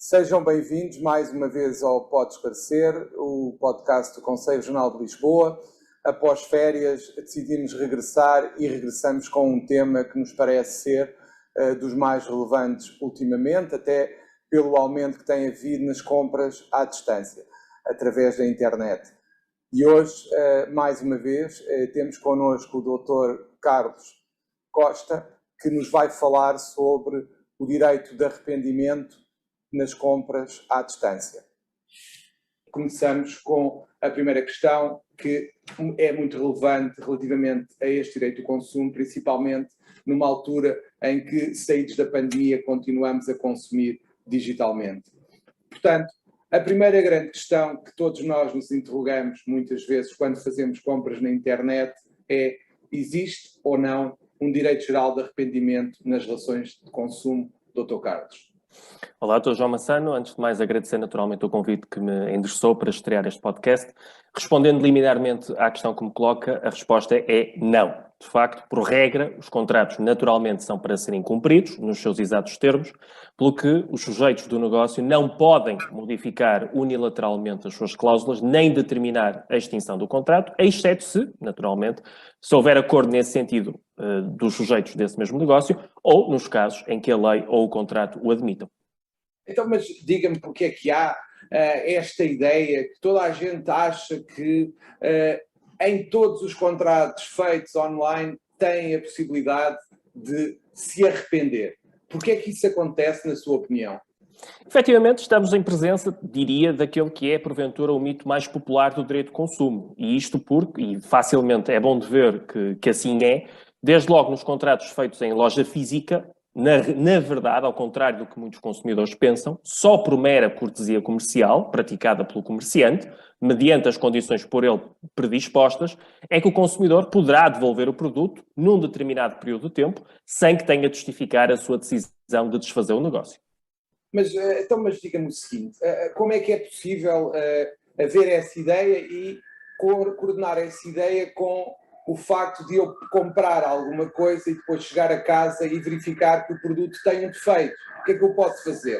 Sejam bem-vindos mais uma vez ao Pode Esclarecer, o podcast do Conselho Regional de Lisboa. Após férias decidimos regressar e regressamos com um tema que nos parece ser dos mais relevantes ultimamente, até pelo aumento que tem havido nas compras à distância, através da internet. E hoje, mais uma vez, temos connosco o Dr. Carlos Costa, que nos vai falar sobre o direito de arrependimento nas compras à distância. Começamos com a primeira questão, que é muito relevante relativamente a este direito do consumo, principalmente numa altura em que, saídos da pandemia, continuamos a consumir digitalmente. Portanto, a primeira grande questão que todos nós nos interrogamos muitas vezes quando fazemos compras na internet é: existe ou não um direito geral de arrependimento nas relações de consumo, Dr. Carlos? Olá, Dr. João Massano. Antes de mais, agradecer naturalmente o convite que me endereçou para estrear este podcast. Respondendo liminarmente à questão que me coloca, a resposta é não. De facto, por regra, os contratos naturalmente são para serem cumpridos nos seus exatos termos, pelo que os sujeitos do negócio não podem modificar unilateralmente as suas cláusulas, nem determinar a extinção do contrato, exceto se, naturalmente, se houver acordo nesse sentido dos sujeitos desse mesmo negócio, ou nos casos em que a lei ou o contrato o admitam. Então, mas diga-me porque é que há esta ideia que toda a gente acha que em todos os contratos feitos online tem a possibilidade de se arrepender. Porquê é que isso acontece, na sua opinião? Efetivamente, estamos em presença, diria, daquele que é, porventura, o mito mais popular do direito de consumo. E isto porque, e facilmente é bom de ver que assim é, desde logo nos contratos feitos em loja física, na verdade, ao contrário do que muitos consumidores pensam, só por mera cortesia comercial, praticada pelo comerciante, mediante as condições por ele predispostas, é que o consumidor poderá devolver o produto num determinado período de tempo, sem que tenha de justificar a sua decisão de desfazer o negócio. Mas diga-me o seguinte, como é que é possível haver essa ideia e coordenar essa ideia com o facto de eu comprar alguma coisa e depois chegar a casa e verificar que o produto tem um defeito? O que é que eu posso fazer?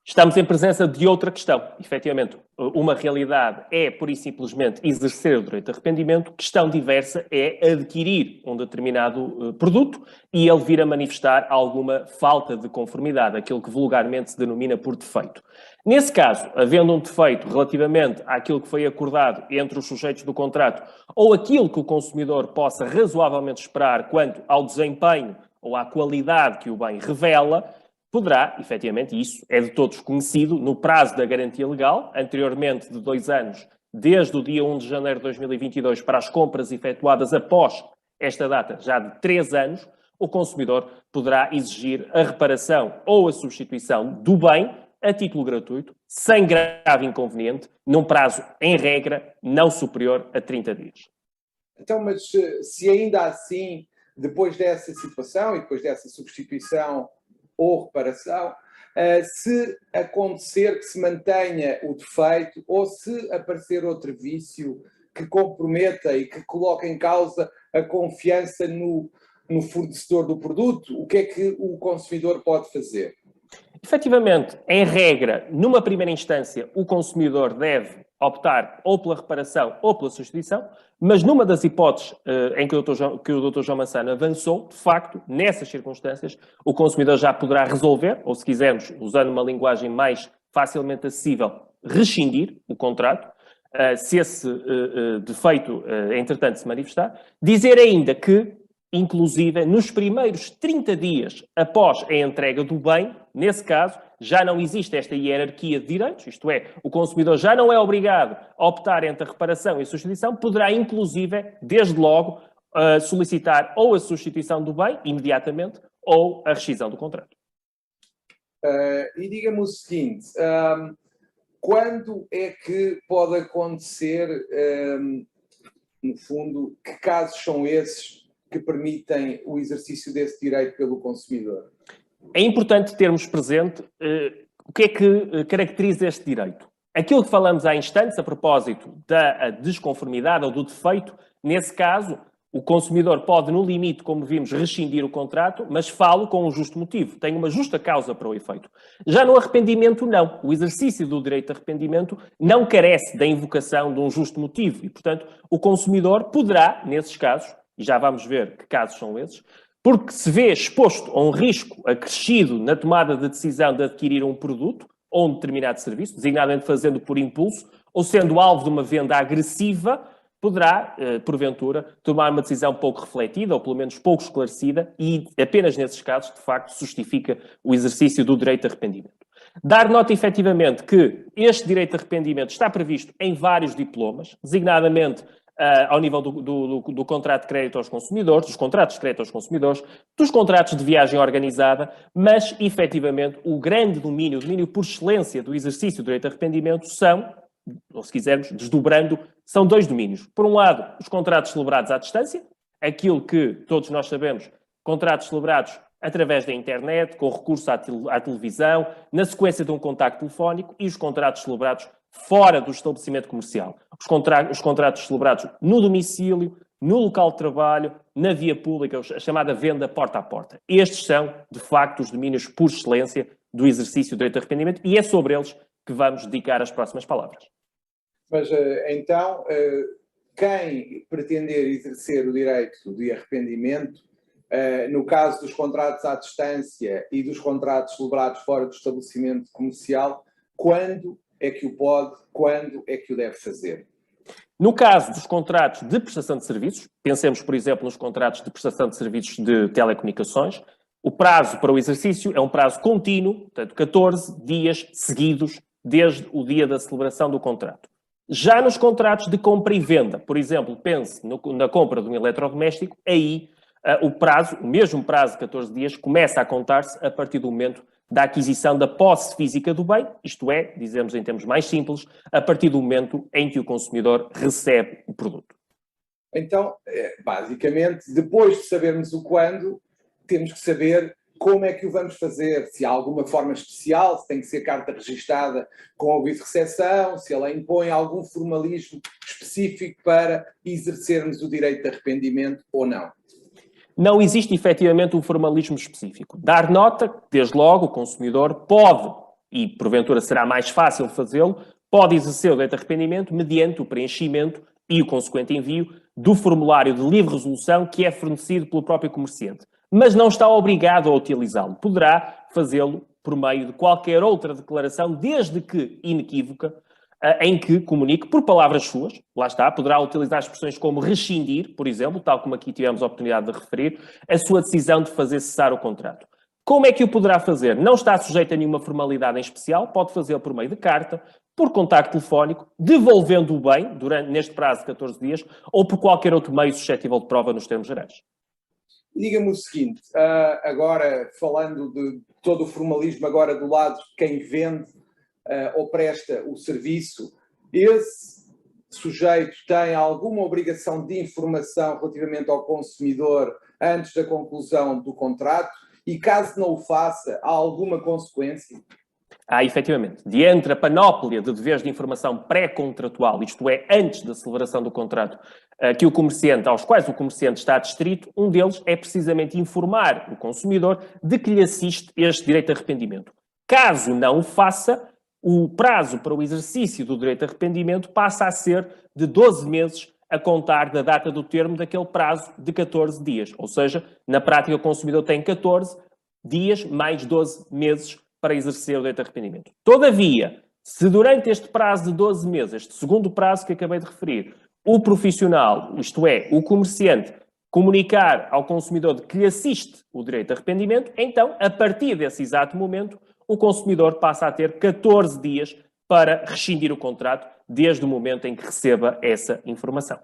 Estamos em presença de outra questão. Efetivamente, uma realidade é, pura e simplesmente, exercer o direito de arrependimento. Questão diversa é adquirir um determinado produto e ele vir a manifestar alguma falta de conformidade, aquilo que vulgarmente se denomina por defeito. Nesse caso, havendo um defeito relativamente àquilo que foi acordado entre os sujeitos do contrato ou aquilo que o consumidor possa razoavelmente esperar quanto ao desempenho ou à qualidade que o bem revela, poderá, efetivamente, isso é de todos conhecido, no prazo da garantia legal, anteriormente de 2 anos, desde o dia 1 de janeiro de 2022, para as compras efetuadas após esta data, já de 3 anos, o consumidor poderá exigir a reparação ou a substituição do bem a título gratuito, sem grave inconveniente, num prazo, em regra, não superior a 30 dias. Então, mas se ainda assim, depois dessa situação e depois dessa substituição ou reparação, se acontecer que se mantenha o defeito ou se aparecer outro vício que comprometa e que coloque em causa a confiança no fornecedor do produto, o que é que o consumidor pode fazer? Efetivamente, em regra, numa primeira instância, o consumidor deve optar ou pela reparação ou pela substituição, mas numa das hipóteses em que o Dr. João Massano avançou, de facto, nessas circunstâncias, o consumidor já poderá resolver, ou se quisermos, usando uma linguagem mais facilmente acessível, rescindir o contrato, se esse defeito, entretanto, se manifestar. Dizer ainda que, inclusive, nos primeiros 30 dias após a entrega do bem, nesse caso, já não existe esta hierarquia de direitos, isto é, o consumidor já não é obrigado a optar entre a reparação e a substituição, poderá, inclusive, desde logo, solicitar ou a substituição do bem, imediatamente, ou a rescisão do contrato. E diga-me o seguinte, quando é que pode acontecer, no fundo, que casos são esses que permitem o exercício desse direito pelo consumidor? É importante termos presente o que é que caracteriza este direito. Aquilo que falamos há instantes, a propósito da desconformidade ou do defeito, nesse caso, O consumidor pode, no limite, como vimos, rescindir o contrato, mas falo com um justo motivo. Tem uma justa causa para o efeito. Já no arrependimento, não. O exercício do direito de arrependimento não carece da invocação de um justo motivo. E, portanto, o consumidor poderá, nesses casos, e já vamos ver que casos são esses, porque se vê exposto a um risco acrescido na tomada de decisão de adquirir um produto ou um determinado serviço, designadamente fazendo por impulso, ou sendo alvo de uma venda agressiva, poderá, porventura, tomar uma decisão pouco refletida, ou pelo menos pouco esclarecida, e apenas nesses casos, de facto, justifica o exercício do direito de arrependimento. Dar nota, efetivamente, que este direito de arrependimento está previsto em vários diplomas, designadamente ao nível do contrato de crédito aos consumidores, dos contratos de crédito aos consumidores, dos contratos de viagem organizada, mas, efetivamente, o grande domínio, o domínio por excelência do exercício do direito de arrependimento são, ou se quisermos, desdobrando, são dois domínios. Por um lado, os contratos celebrados à distância, aquilo que todos nós sabemos, contratos celebrados através da internet, com recurso à televisão, na sequência de um contacto telefónico, e os contratos celebrados fora do estabelecimento comercial. Os contratos celebrados no domicílio, no local de trabalho, na via pública, a chamada venda porta a porta. Estes são, de facto, os domínios por excelência do exercício do direito de arrependimento, e é sobre eles que vamos dedicar as próximas palavras. Mas, então, quem pretender exercer o direito de arrependimento, no caso dos contratos à distância e dos contratos celebrados fora do estabelecimento comercial, quando é que o pode, quando é que o deve fazer? No caso dos contratos de prestação de serviços, pensemos, por exemplo, nos contratos de prestação de serviços de telecomunicações, o prazo para o exercício é um prazo contínuo, portanto, 14 dias seguidos desde o dia da celebração do contrato. Já nos contratos de compra e venda, por exemplo, pense na compra de um eletrodoméstico, aí o mesmo prazo de 14 dias, começa a contar-se a partir do momento da aquisição da posse física do bem, isto é, dizemos em termos mais simples, a partir do momento em que o consumidor recebe o produto. Então, basicamente, depois de sabermos o quando, temos que saber como é que o vamos fazer, se há alguma forma especial, se tem que ser carta registada com aviso de recepção, se ela impõe algum formalismo específico para exercermos o direito de arrependimento ou não. Não existe efetivamente um formalismo específico. Dar nota, desde logo, o consumidor pode, e porventura será mais fácil fazê-lo, pode exercer o direito de arrependimento mediante o preenchimento e o consequente envio do formulário de livre resolução que é fornecido pelo próprio comerciante. Mas não está obrigado a utilizá-lo. Poderá fazê-lo por meio de qualquer outra declaração, desde que inequívoca, em que comunique por palavras suas, lá está, poderá utilizar expressões como rescindir, por exemplo, tal como aqui tivemos a oportunidade de referir, a sua decisão de fazer cessar o contrato. Como é que o poderá fazer? Não está sujeito a nenhuma formalidade em especial, pode fazê-lo por meio de carta, por contacto telefónico, devolvendo o bem, neste prazo de 14 dias, ou por qualquer outro meio suscetível de prova nos termos gerais. Diga-me o seguinte, agora falando de todo o formalismo, agora do lado de quem vende ou presta o serviço, esse sujeito tem alguma obrigação de informação relativamente ao consumidor antes da conclusão do contrato e, caso não o faça, há alguma consequência? Efetivamente. Diante a panóplia de deveres de informação pré-contratual, isto é, antes da celebração do contrato, aos quais o comerciante está adstrito, um deles é precisamente informar o consumidor de que lhe assiste este direito de arrependimento. Caso não o faça, o prazo para o exercício do direito de arrependimento passa a ser de 12 meses a contar da data do termo daquele prazo de 14 dias. Ou seja, na prática, o consumidor tem 14 dias mais 12 meses para exercer o direito de arrependimento. Todavia, se durante este prazo de 12 meses, este segundo prazo que acabei de referir, o profissional, isto é, o comerciante, comunicar ao consumidor de que lhe assiste o direito de arrependimento, então, a partir desse exato momento, o consumidor passa a ter 14 dias para rescindir o contrato, desde o momento em que receba essa informação.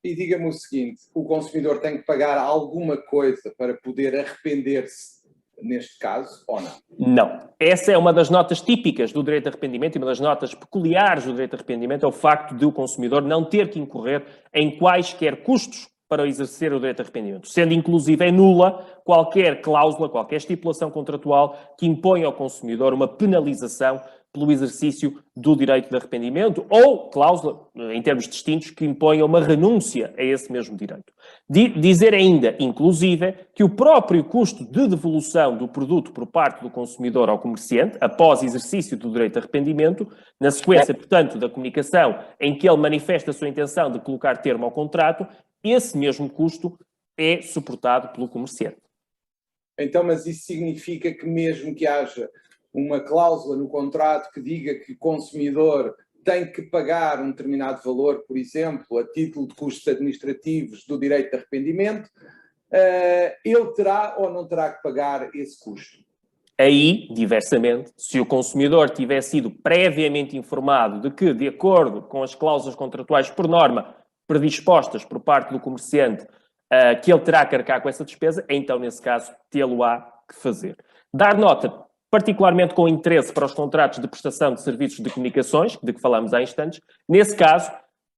E diga-me o seguinte, o consumidor tem que pagar alguma coisa para poder arrepender-se neste caso, ou não? Não. Essa é uma das notas típicas do direito de arrependimento e uma das notas peculiares do direito de arrependimento é o facto de o consumidor não ter que incorrer em quaisquer custos para exercer o direito de arrependimento, sendo inclusive nula qualquer cláusula, qualquer estipulação contratual que imponha ao consumidor uma penalização pelo exercício do direito de arrependimento ou cláusula, em termos distintos, que imponha uma renúncia a esse mesmo direito. Dizer ainda, inclusive, que o próprio custo de devolução do produto por parte do consumidor ao comerciante, após exercício do direito de arrependimento, na sequência, portanto, da comunicação em que ele manifesta a sua intenção de colocar termo ao contrato, esse mesmo custo é suportado pelo comerciante. Então, mas isso significa que mesmo que haja uma cláusula no contrato que diga que o consumidor tem que pagar um determinado valor, por exemplo, a título de custos administrativos do direito de arrependimento, ele terá ou não terá que pagar esse custo? Aí, diversamente, se o consumidor tiver sido previamente informado de que, de acordo com as cláusulas contratuais por norma predispostas por parte do comerciante, que ele terá que arcar com essa despesa, então, nesse caso, tê-lo-á que fazer. Dar nota, particularmente com interesse para os contratos de prestação de serviços de comunicações, de que falamos há instantes. Nesse caso,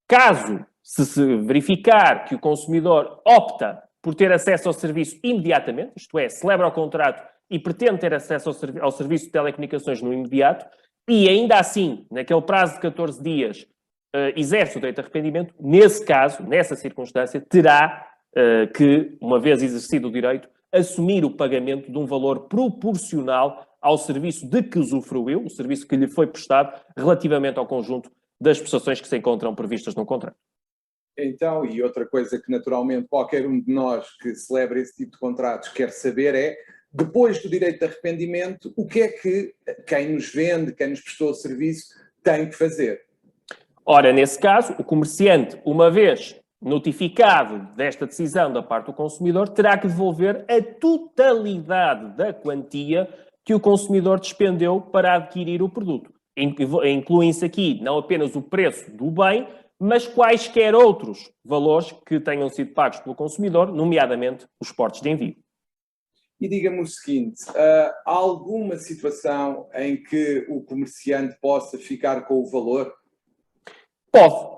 caso se verificar que o consumidor opta por ter acesso ao serviço imediatamente, isto é, celebra o contrato e pretende ter acesso ao serviço de telecomunicações no imediato, e ainda assim, naquele prazo de 14 dias, exerce o direito de arrependimento, nesse caso, nessa circunstância, terá que, uma vez exercido o direito, assumir o pagamento de um valor proporcional ao serviço de que usufruiu, o serviço que lhe foi prestado, relativamente ao conjunto das prestações que se encontram previstas no contrato. Então, e outra coisa que naturalmente qualquer um de nós que celebra esse tipo de contratos quer saber é, depois do direito de arrependimento, o que é que quem nos vende, quem nos prestou o serviço, tem que fazer? Ora, nesse caso, o comerciante, uma vez notificado desta decisão da parte do consumidor, terá que devolver a totalidade da quantia que o consumidor despendeu para adquirir o produto. Incluem-se aqui não apenas o preço do bem, mas quaisquer outros valores que tenham sido pagos pelo consumidor, nomeadamente os portos de envio. E diga-me o seguinte, há alguma situação em que o comerciante possa ficar com o valor?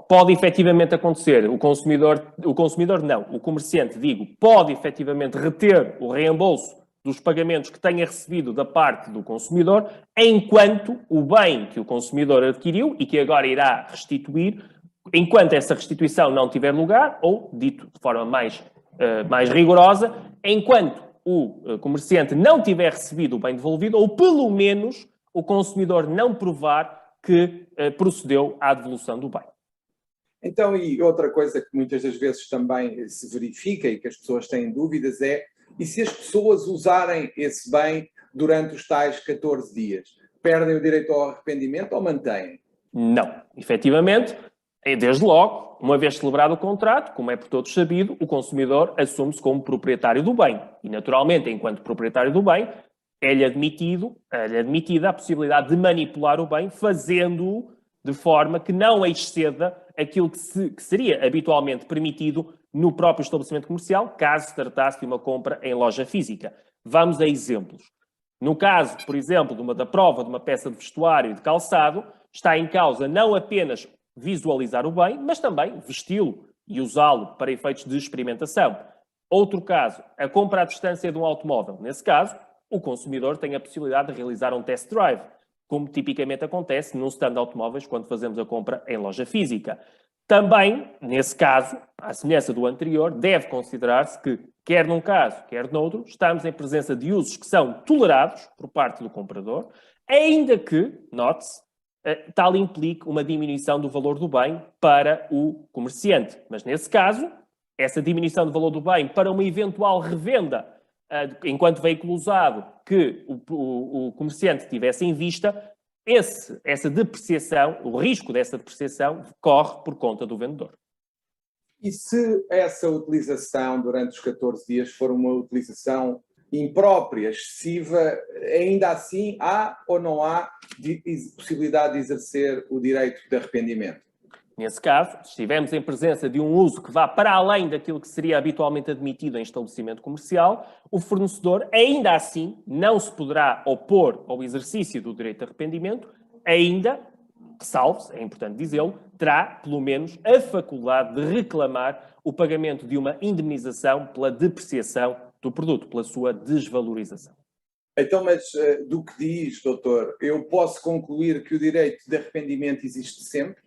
Pode efetivamente acontecer. O consumidor não, o comerciante, digo, pode efetivamente reter o reembolso dos pagamentos que tenha recebido da parte do consumidor, enquanto o bem que o consumidor adquiriu e que agora irá restituir, enquanto essa restituição não tiver lugar, ou, dito de forma mais rigorosa, enquanto o comerciante não tiver recebido o bem devolvido, ou pelo menos o consumidor não provar que procedeu à devolução do bem. Então, e outra coisa que muitas das vezes também se verifica e que as pessoas têm dúvidas é, e se as pessoas usarem esse bem durante os tais 14 dias, perdem o direito ao arrependimento ou mantêm? Não. Efetivamente, desde logo, uma vez celebrado o contrato, como é por todos sabido, o consumidor assume-se como proprietário do bem. E, naturalmente, enquanto proprietário do bem, é-lhe admitida a possibilidade de manipular o bem, fazendo-o de forma que não exceda aquilo que seria habitualmente permitido no próprio estabelecimento comercial, caso se tratasse de uma compra em loja física. Vamos a exemplos. No caso, por exemplo, da prova de uma peça de vestuário e de calçado, está em causa não apenas visualizar o bem, mas também vesti-lo e usá-lo para efeitos de experimentação. Outro caso, a compra à distância de um automóvel. Nesse caso, o consumidor tem a possibilidade de realizar um test drive, como tipicamente acontece num stand de automóveis quando fazemos a compra em loja física. Também, nesse caso, à semelhança do anterior, deve considerar-se que, quer num caso, quer noutro, estamos em presença de usos que são tolerados por parte do comprador, ainda que, note-se, tal implique uma diminuição do valor do bem para o comerciante. Mas, nesse caso, essa diminuição do valor do bem para uma eventual revenda enquanto veículo usado que o comerciante tivesse em vista, essa depreciação, o risco dessa depreciação corre por conta do vendedor. E se essa utilização durante os 14 dias for uma utilização imprópria, excessiva, ainda assim há ou não há possibilidade de exercer o direito de arrependimento? Nesse caso, se estivermos em presença de um uso que vá para além daquilo que seria habitualmente admitido em estabelecimento comercial, o fornecedor, ainda assim, não se poderá opor ao exercício do direito de arrependimento, ainda, salve-se, é importante dizê-lo, terá, pelo menos, a faculdade de reclamar o pagamento de uma indemnização pela depreciação do produto, pela sua desvalorização. Então, mas do que diz, doutor, eu posso concluir que o direito de arrependimento existe sempre?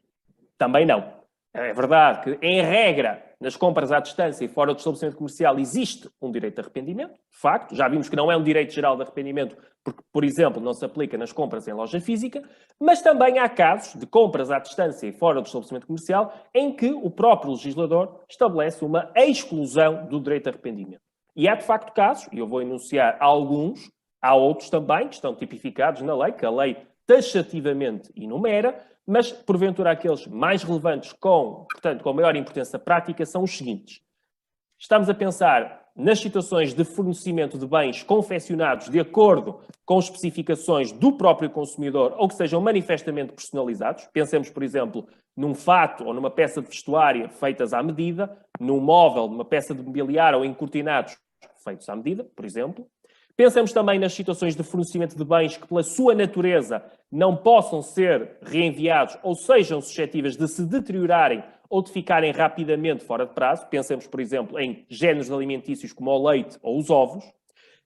Também não. É verdade que, em regra, nas compras à distância e fora do estabelecimento comercial existe um direito de arrependimento, de facto. Já vimos que não é um direito geral de arrependimento porque, por exemplo, não se aplica nas compras em loja física, mas também há casos de compras à distância e fora do estabelecimento comercial em que o próprio legislador estabelece uma exclusão do direito de arrependimento. E há, de facto, casos, e eu vou enunciar alguns, há outros também que estão tipificados na lei, que a lei taxativamente enumera, mas, porventura, aqueles mais relevantes portanto, com maior importância prática são os seguintes. Estamos a pensar nas situações de fornecimento de bens confeccionados de acordo com especificações do próprio consumidor ou que sejam manifestamente personalizados. Pensemos, por exemplo, num fato ou numa peça de vestuário feitas à medida, num móvel, numa peça de mobiliário ou em cortinados feitos à medida, por exemplo. Pensamos também nas situações de fornecimento de bens que, pela sua natureza, não possam ser reenviados ou sejam suscetíveis de se deteriorarem ou de ficarem rapidamente fora de prazo. Pensemos, por exemplo, em géneros alimentícios como o leite ou os ovos.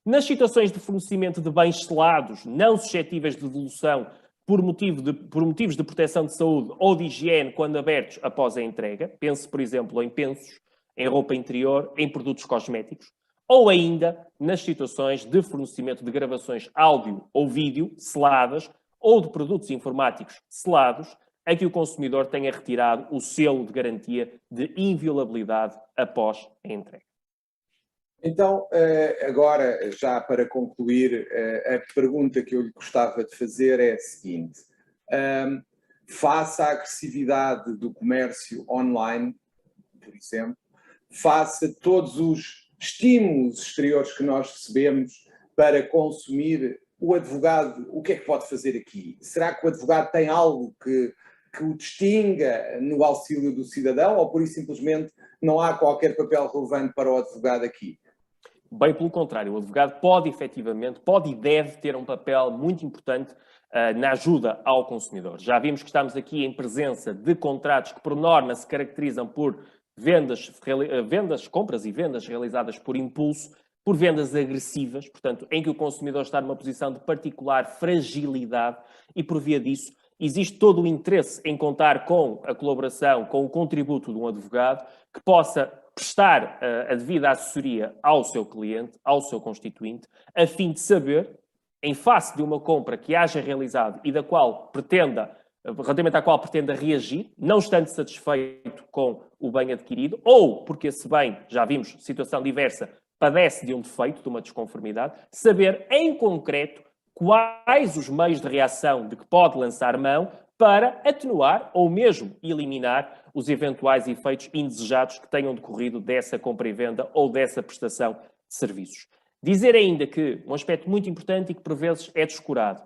Nas situações de fornecimento de bens selados, não suscetíveis de devolução por motivos de proteção de saúde ou de higiene quando abertos após a entrega. Pense, por exemplo, em pensos, em roupa interior, em produtos cosméticos. Ou ainda nas situações de fornecimento de gravações áudio ou vídeo seladas ou de produtos informáticos selados, a que o consumidor tenha retirado o selo de garantia de inviolabilidade após a entrega. Então, agora, já para concluir, a pergunta que eu lhe gostava de fazer é a seguinte. Face à agressividade do comércio online, por exemplo, face a todos os estímulos exteriores que nós recebemos para consumir, o advogado, o que é que pode fazer aqui? Será que o advogado tem algo que o distinga no auxílio do cidadão ou, por isso, simplesmente não há qualquer papel relevante para o advogado aqui? Bem pelo contrário, o advogado pode efetivamente, pode e deve ter um papel muito importante na ajuda ao consumidor. Já vimos que estamos aqui em presença de contratos que, por norma, se caracterizam por compras e vendas realizadas por impulso, por vendas agressivas, portanto, em que o consumidor está numa posição de particular fragilidade e, por via disso, existe todo o interesse em contar com a colaboração, com o contributo de um advogado que possa prestar a devida assessoria ao seu cliente, ao seu constituinte, a fim de saber, em face de uma compra que haja realizado e relativamente à qual pretenda reagir, não estando satisfeito com o bem adquirido, ou porque esse bem, já vimos, situação diversa, padece de um defeito, de uma desconformidade, saber em concreto quais os meios de reação de que pode lançar mão para atenuar ou mesmo eliminar os eventuais efeitos indesejados que tenham decorrido dessa compra e venda ou dessa prestação de serviços. Dizer ainda que um aspecto muito importante e que por vezes é descurado.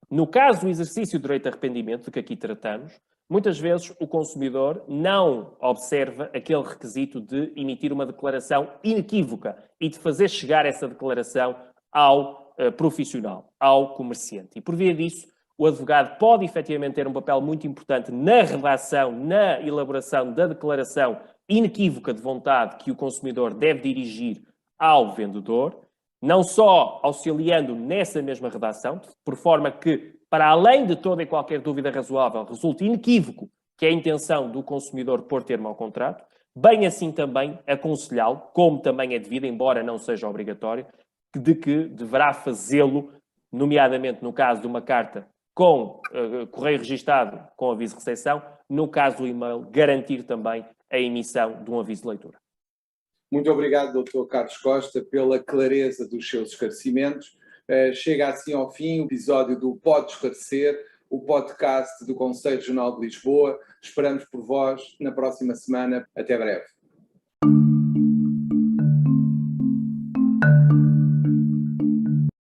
No caso do exercício do direito de arrependimento, de que aqui tratamos, muitas vezes o consumidor não observa aquele requisito de emitir uma declaração inequívoca e de fazer chegar essa declaração ao profissional, ao comerciante. E por via disso, o advogado pode efetivamente ter um papel muito importante na redação, na elaboração da declaração inequívoca de vontade que o consumidor deve dirigir ao vendedor, não só auxiliando nessa mesma redação, por forma que, para além de toda e qualquer dúvida razoável, resulte inequívoco que é a intenção do consumidor pôr termo ao contrato, bem assim também aconselhá-lo, como também é devido, embora não seja obrigatório, de que deverá fazê-lo, nomeadamente no caso de uma carta com correio registado com aviso de recepção, no caso do e-mail, garantir também a emissão de um aviso de leitura. Muito obrigado, Dr. Carlos Costa, pela clareza dos seus esclarecimentos. Chega assim ao fim o episódio do Pode Esclarecer, o podcast do Conselho Regional de Lisboa. Esperamos por vós na próxima semana. Até breve.